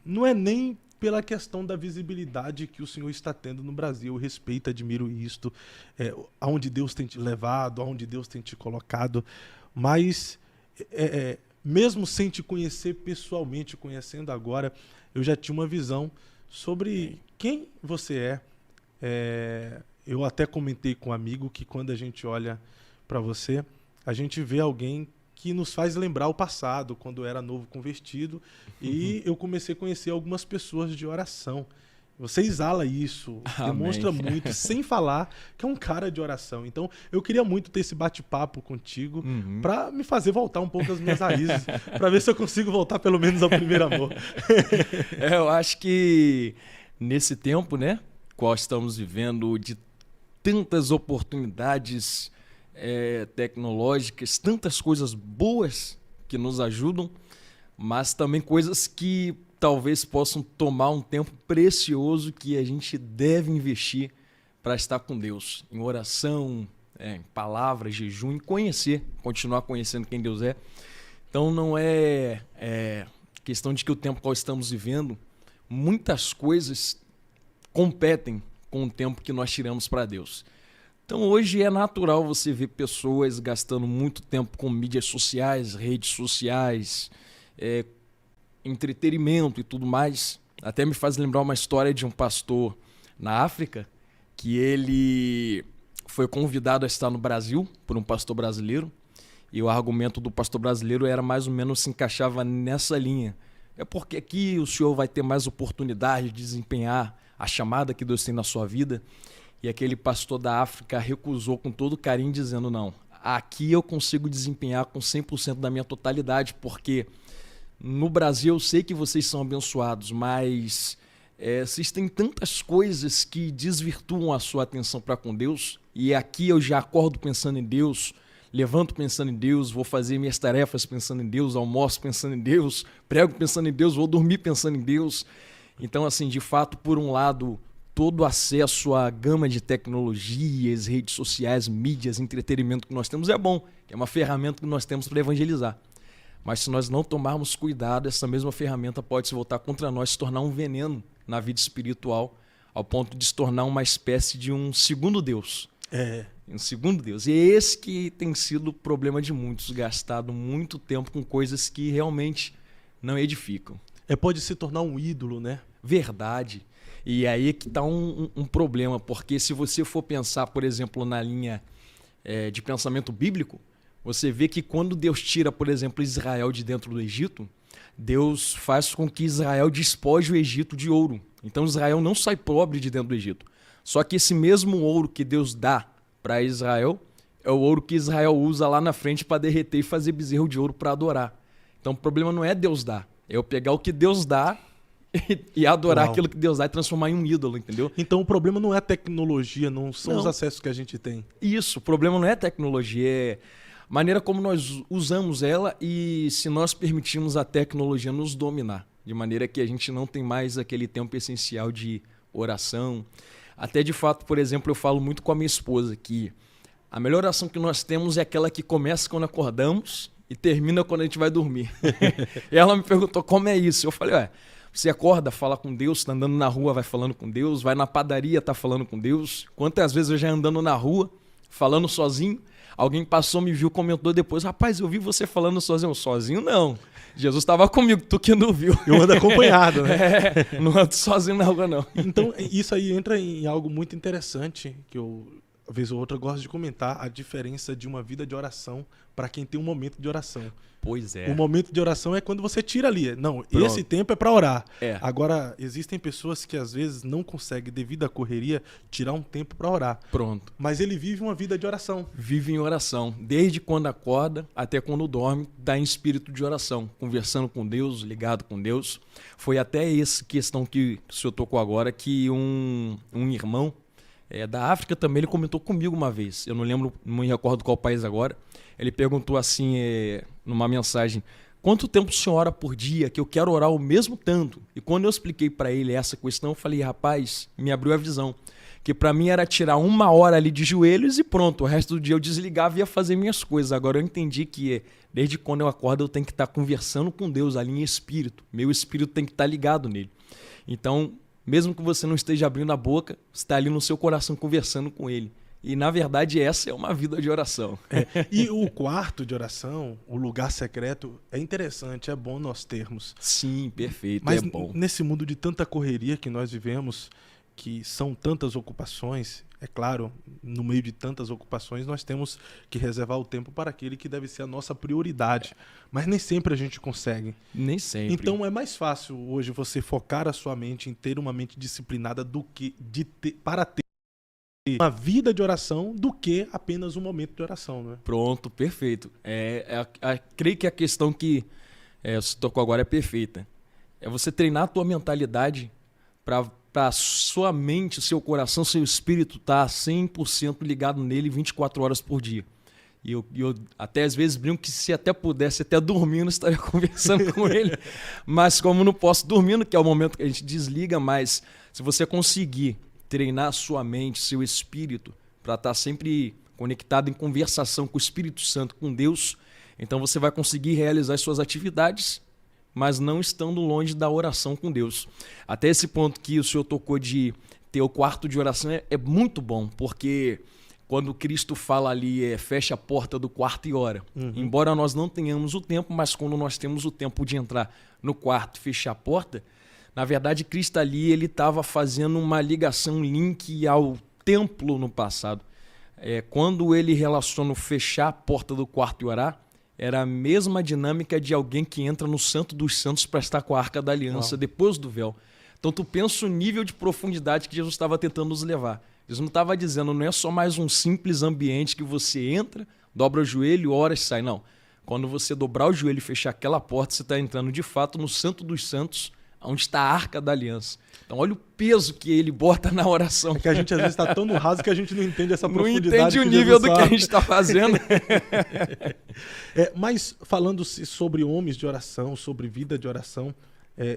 não é nem pela questão da visibilidade que o senhor está tendo no Brasil. Eu respeito, admiro isto, aonde Deus tem te levado, aonde Deus tem te colocado, mas mesmo sem te conhecer pessoalmente, conhecendo agora, eu já tinha uma visão sobre quem você é. Eu até comentei com um amigo que quando a gente olha para você, a gente vê alguém que nos faz lembrar o passado, quando eu era novo convertido, e eu comecei a conhecer algumas pessoas de oração. Você exala isso, demonstra muito, sem falar que é um cara de oração. Então, eu queria muito ter esse bate-papo contigo para me fazer voltar um pouco às minhas raízes, para ver se eu consigo voltar pelo menos ao primeiro amor. Eu acho que nesse tempo, né, qual estamos vivendo, de tantas oportunidades tecnológicas, tantas coisas boas que nos ajudam, mas também coisas que talvez possam tomar um tempo precioso que a gente deve investir para estar com Deus, em oração, em palavra, jejum, em conhecer, continuar conhecendo quem Deus é. Então não é questão de que o tempo qual estamos vivendo, muitas coisas competem com o tempo que nós tiramos para Deus. Então hoje é natural você ver pessoas gastando muito tempo com mídias sociais, redes sociais, entretenimento e tudo mais. Até me faz lembrar uma história de um pastor na África, que ele foi convidado a estar no Brasil por um pastor brasileiro, e o argumento do pastor brasileiro era mais ou menos, se encaixava nessa linha. É porque aqui o senhor vai ter mais oportunidade de desempenhar a chamada que Deus tem na sua vida. E aquele pastor da África recusou com todo carinho, dizendo, não, aqui eu consigo desempenhar com 100% da minha totalidade, porque no Brasil eu sei que vocês são abençoados, mas vocês têm tantas coisas que desvirtuam a sua atenção para com Deus, e aqui eu já acordo pensando em Deus, levanto pensando em Deus, vou fazer minhas tarefas pensando em Deus, almoço pensando em Deus, prego pensando em Deus, vou dormir pensando em Deus. Então, assim, de fato, por um lado, todo o acesso à gama de tecnologias, redes sociais, mídias, entretenimento que nós temos é bom, é uma ferramenta que nós temos para evangelizar. Mas se nós não tomarmos cuidado, essa mesma ferramenta pode se voltar contra nós, se tornar um veneno na vida espiritual, ao ponto de se tornar uma espécie de um segundo Deus. Um segundo Deus. E é esse que tem sido o problema de muitos, gastado muito tempo com coisas que realmente não edificam. Pode se tornar um ídolo, né? Verdade. E aí que está um problema, porque se você for pensar, por exemplo, na linha de pensamento bíblico, você vê que quando Deus tira, por exemplo, Israel de dentro do Egito, Deus faz com que Israel despoje o Egito de ouro. Então Israel não sai pobre de dentro do Egito. Só que esse mesmo ouro que Deus dá para Israel é o ouro que Israel usa lá na frente para derreter e fazer bezerro de ouro para adorar. Então o problema não é Deus dar, é eu pegar o que Deus dá e adorar aquilo que Deus dá e transformar em um ídolo, entendeu? Então o problema não é a tecnologia, não são os acessos que a gente tem. Isso, o problema não é a tecnologia, é a maneira como nós usamos ela e se nós permitimos a tecnologia nos dominar, de maneira que a gente não tem mais aquele tempo essencial de oração. Até de fato, por exemplo, eu falo muito com a minha esposa que a melhor oração que nós temos é aquela que começa quando acordamos e termina quando a gente vai dormir. E ela me perguntou como é isso. Eu falei, você acorda, fala com Deus, está andando na rua, vai falando com Deus, vai na padaria, está falando com Deus. Quantas vezes eu já andando na rua, falando sozinho, alguém passou, me viu, comentou depois, rapaz, eu vi você falando sozinho. Sozinho não, Jesus estava comigo, tu que não viu. Eu ando acompanhado, né? Não ando sozinho na rua não. Então isso aí entra em algo muito interessante, que eu, uma vez ou outra, gosto de comentar, a diferença de uma vida de oração para quem tem um momento de oração. Pois é. O momento de oração é quando você tira ali. Não, esse tempo é para orar. Agora, existem pessoas que às vezes não conseguem, devido à correria, tirar um tempo para orar. Pronto. Mas ele vive uma vida de oração. Vive em oração. Desde quando acorda até quando dorme, está em espírito de oração. Conversando com Deus, ligado com Deus. Foi até essa questão que o senhor tocou agora, que um irmão da África também, ele comentou comigo uma vez. Eu não lembro, não me recordo qual país agora. Ele perguntou assim, numa mensagem, quanto tempo o senhor ora por dia, que eu quero orar o mesmo tanto. E quando eu expliquei para ele essa questão, eu falei, rapaz, me abriu a visão. Que para mim era tirar 1 hora ali de joelhos e pronto, o resto do dia eu desligava e ia fazer minhas coisas. Agora eu entendi que desde quando eu acordo eu tenho que estar conversando com Deus ali em espírito. Meu espírito tem que estar ligado nele. Então, mesmo que você não esteja abrindo a boca, você está ali no seu coração conversando com ele. E, na verdade, essa é uma vida de oração. E o quarto de oração, o lugar secreto, é interessante, é bom nós termos. Sim, perfeito, Mas é bom. Nesse mundo de tanta correria que nós vivemos, que são tantas ocupações, é claro, no meio de tantas ocupações, nós temos que reservar o tempo para aquele que deve ser a nossa prioridade. Mas nem sempre a gente consegue. Nem sempre. Então é mais fácil hoje você focar a sua mente em ter uma mente disciplinada do que para ter uma vida de oração do que apenas um momento de oração, né? Pronto, perfeito. Creio que a questão que você tocou agora é perfeita. É você treinar a tua mentalidade para sua mente, seu coração, seu espírito estar 100% ligado nele 24 horas por dia. E eu até às vezes brinco que se até pudesse, até dormindo, estaria conversando com ele. Mas como não posso dormindo, que é o momento que a gente desliga, mas se você conseguir treinar sua mente, seu espírito, para estar sempre conectado em conversação com o Espírito Santo, com Deus, então você vai conseguir realizar as suas atividades, mas não estando longe da oração com Deus. Até esse ponto que o senhor tocou de ter o quarto de oração é muito bom, porque quando Cristo fala ali, fecha a porta do quarto e ora. Embora nós não tenhamos o tempo, mas quando nós temos o tempo de entrar no quarto e fechar a porta, na verdade, Cristo ali ele estava fazendo uma ligação, um link ao templo no passado. Quando ele relaciona fechar a porta do quarto e orar, era a mesma dinâmica de alguém que entra no Santo dos Santos para estar com a Arca da Aliança depois do véu. Então tu pensa o nível de profundidade que Jesus estava tentando nos levar. Jesus não estava dizendo, não é só mais um simples ambiente que você entra, dobra o joelho, ora e sai. Não. Quando você dobrar o joelho e fechar aquela porta, você está entrando de fato no Santo dos Santos, onde está a Arca da Aliança. Então olha o peso que ele bota na oração. É que a gente às vezes está tão no raso que a gente não entende essa profundidade. Não entende o nível do que a gente está fazendo. Mas falando sobre homens de oração, sobre vida de oração,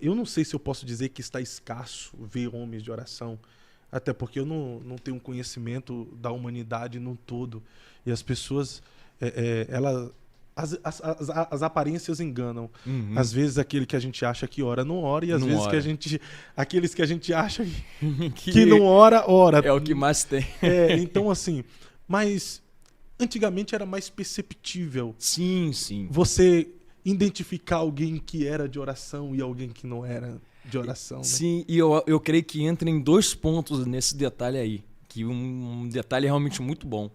eu não sei se eu posso dizer que está escasso ver homens de oração, até porque eu não tenho um conhecimento da humanidade no todo. E as pessoas, as aparências enganam. Às vezes aquele que a gente acha que ora, não ora. E às vezes aqueles que a gente acha que não ora. É o que mais tem. Então assim, mas antigamente era mais perceptível. Sim, sim. Você identificar alguém que era de oração e alguém que não era de oração. Sim, né? E eu creio que entra em 2 pontos nesse detalhe aí, que um detalhe realmente muito bom.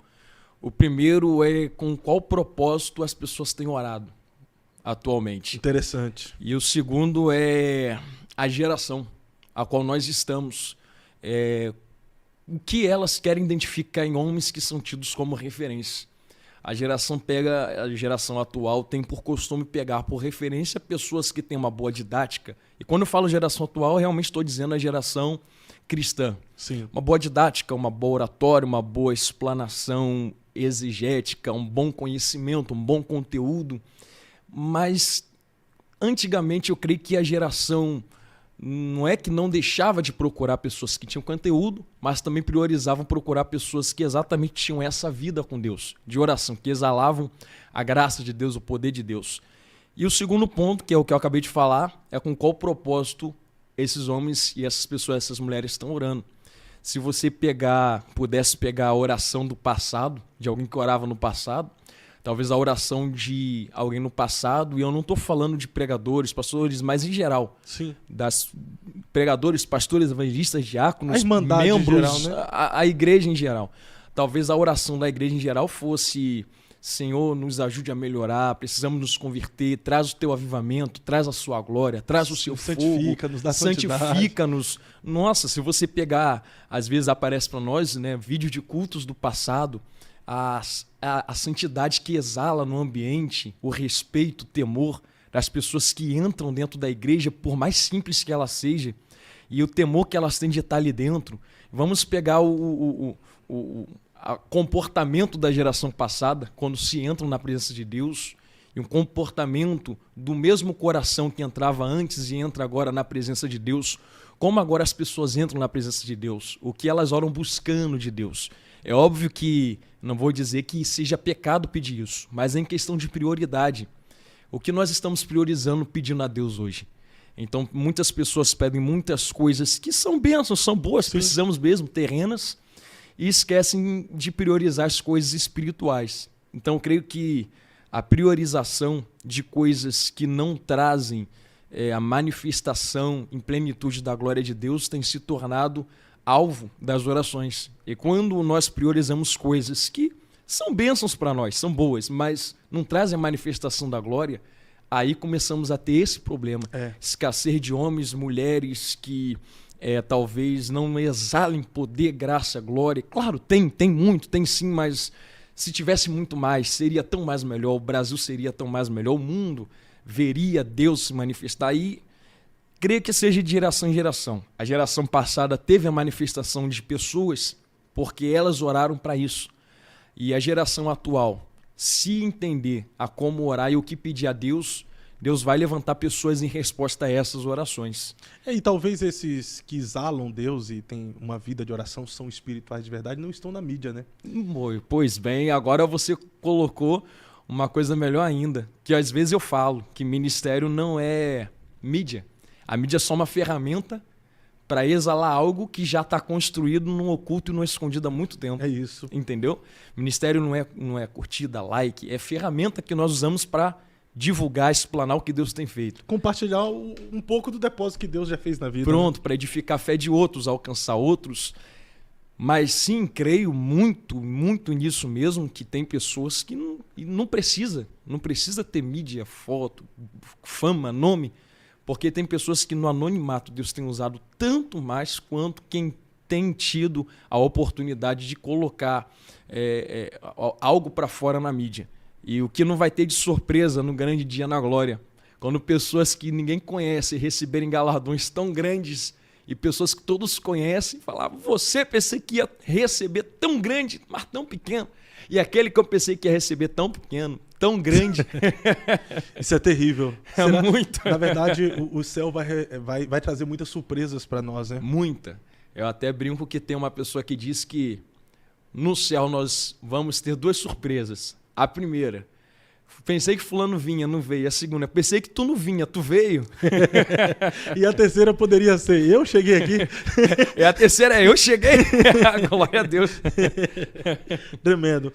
O primeiro é com qual propósito as pessoas têm orado atualmente. Interessante. E o segundo é a geração a qual nós estamos. O que elas querem identificar em homens que são tidos como referência. A geração atual tem por costume pegar por referência pessoas que têm uma boa didática. E quando eu falo geração atual, eu realmente estou dizendo a geração cristã. Sim. Uma boa didática, uma boa oratória, uma boa explanação exegética, um bom conhecimento, um bom conteúdo. Mas antigamente eu creio que a geração não é que não deixava de procurar pessoas que tinham conteúdo, mas também priorizavam procurar pessoas que exatamente tinham essa vida com Deus, de oração, que exalavam a graça de Deus, o poder de Deus. E o segundo ponto, que é o que eu acabei de falar, é com qual propósito esses homens e essas pessoas, essas mulheres estão orando. Se você pudesse pegar a oração do passado, de alguém que orava no passado, talvez a oração de alguém no passado, e eu não estou falando de pregadores, pastores, mas em geral. Sim. Das pregadores, pastores, evangelistas, diáconos, membros, geral, né? a igreja em geral. Talvez a oração da igreja em geral fosse: Senhor, nos ajude a melhorar, precisamos nos converter, traz o teu avivamento, traz a sua glória, traz o seu fogo, santifica-nos, dá santifica-nos. Nossa, se você pegar, às vezes aparece para nós, né, vídeo de cultos do passado, a santidade que exala no ambiente, o respeito, o temor das pessoas que entram dentro da igreja, por mais simples que ela seja, e o temor que elas têm de estar ali dentro. Vamos pegar o comportamento da geração passada, quando se entram na presença de Deus, e um comportamento do mesmo coração que entrava antes e entra agora na presença de Deus, como agora as pessoas entram na presença de Deus, o que elas oram buscando de Deus. É óbvio que, não vou dizer que seja pecado pedir isso, mas é em questão de prioridade. O que nós estamos priorizando pedindo a Deus hoje? Então, muitas pessoas pedem muitas coisas que são bênçãos, são boas, sim, precisamos mesmo, terrenas, e esquecem de priorizar as coisas espirituais. Então, eu creio que a priorização de coisas que não trazem a manifestação em plenitude da glória de Deus tem se tornado alvo das orações. E quando nós priorizamos coisas que são bênçãos para nós, são boas, mas não trazem a manifestação da glória, aí começamos a ter esse problema. Escassez de homens, mulheres que talvez não exalem poder, graça, glória. Claro, tem muito, tem sim, mas se tivesse muito mais, seria tão mais melhor, o Brasil seria tão mais melhor, o mundo veria Deus se manifestar. E creio que seja de geração em geração. A geração passada teve a manifestação de pessoas porque elas oraram para isso. E a geração atual, se entender a como orar e o que pedir a Deus, Deus vai levantar pessoas em resposta a essas orações. E talvez esses que exalam Deus e têm uma vida de oração, são espirituais de verdade, não estão na mídia, né? Pois bem, agora você colocou uma coisa melhor ainda, que às vezes eu falo que ministério não é mídia. A mídia é só uma ferramenta para exalar algo que já está construído no oculto e no escondido há muito tempo. É isso. Entendeu? Ministério não é curtida, like, é ferramenta que nós usamos para divulgar, explanar o que Deus tem feito. Compartilhar um pouco do depósito que Deus já fez na vida. Pronto, né? Para edificar a fé de outros, alcançar outros. Mas sim, creio muito nisso mesmo, que tem pessoas que não precisa ter mídia, foto, fama, nome, porque tem pessoas que no anonimato Deus tem usado tanto mais quanto quem tem tido a oportunidade de colocar algo para fora na mídia. E o que não vai ter de surpresa no grande dia na glória, quando pessoas que ninguém conhece receberem galardões tão grandes e pessoas que todos conhecem falavam, você pensei que ia receber tão grande, mas tão pequeno. E aquele que eu pensei que ia receber tão pequeno, tão grande. Isso é terrível. Muito. Na verdade, o céu vai trazer muitas surpresas para nós, né? Muita. Eu até brinco que tem uma pessoa que diz que no céu nós vamos ter 2 surpresas. A primeira, pensei que fulano vinha, não veio. A segunda, pensei que tu não vinha, tu veio. E a terceira poderia ser, eu cheguei aqui. E a terceira é, eu cheguei. Glória a Deus. Tremendo.